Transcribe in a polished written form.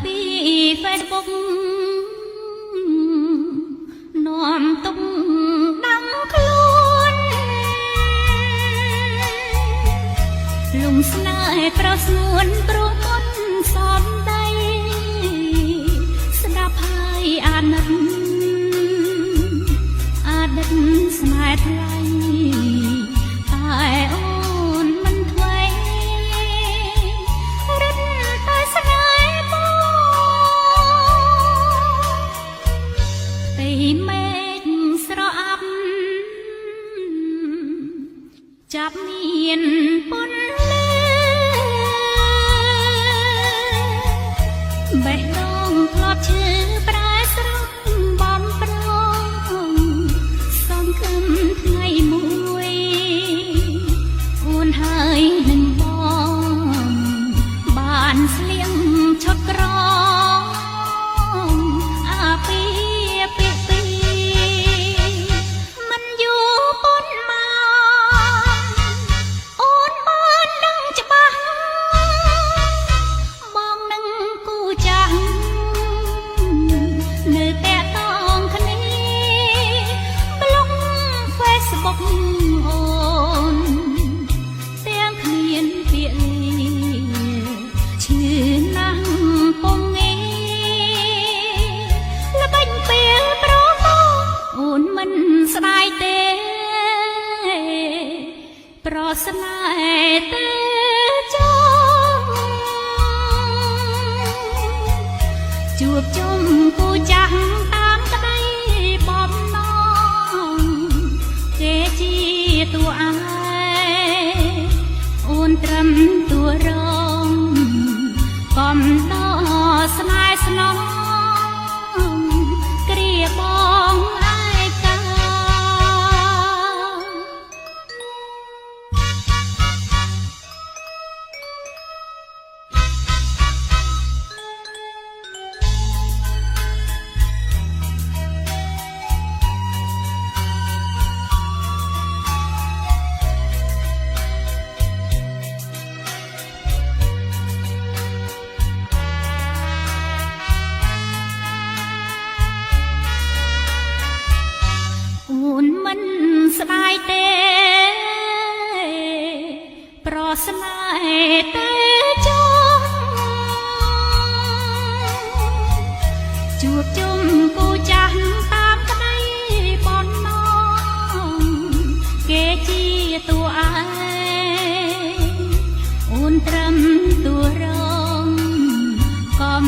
ពី Facebook នាំទុកដឹងខ្លួនលំស្នេហ៍ប្រស្ងួនព្រោះមុនសំដីស្ដាប់ហើយអាណិតស្នេហ៍ថ្លៃតែអូនមិនថ្មីរត់តែស្នេហ៍មកពេលមេឃស្រអាប់ចាប់មានពន្លឺបេះដូងធ្លាប់ឈឺប្រែស្រស់បំប្រងសង្ឃឹមថ្ងៃមួយអូនហើយនឹងបងបានស្លៀងឈុតក្រងអាពីពីពីមិនយូរប៉ុន្មានអូនបានដឹងច្បាស់បងនឹងគូចាស់នៅតែតងគ្នាប្លុក Facebook អូនទាំងគ្មានពាក្យឈឺណាស់ពុំងាល្បិចពេលប្រមអូនមិនស្ដាយទេប្រស្នេហ៍ទេចង់ជួបជុំគូចាស់តាមក្តីបំណងគេជាតួឯងអូនត្រឹមតួរងកំដរស្នេហ៍ស្នងគ្រាបងឯកា អូនមិនស្ដាយទេប្រស្នេហ៍ទេចង់ជួបជុំគូចាស់តាមក្តីបំណងគេជាតួឯងអូនត្រឹមតួរងកំ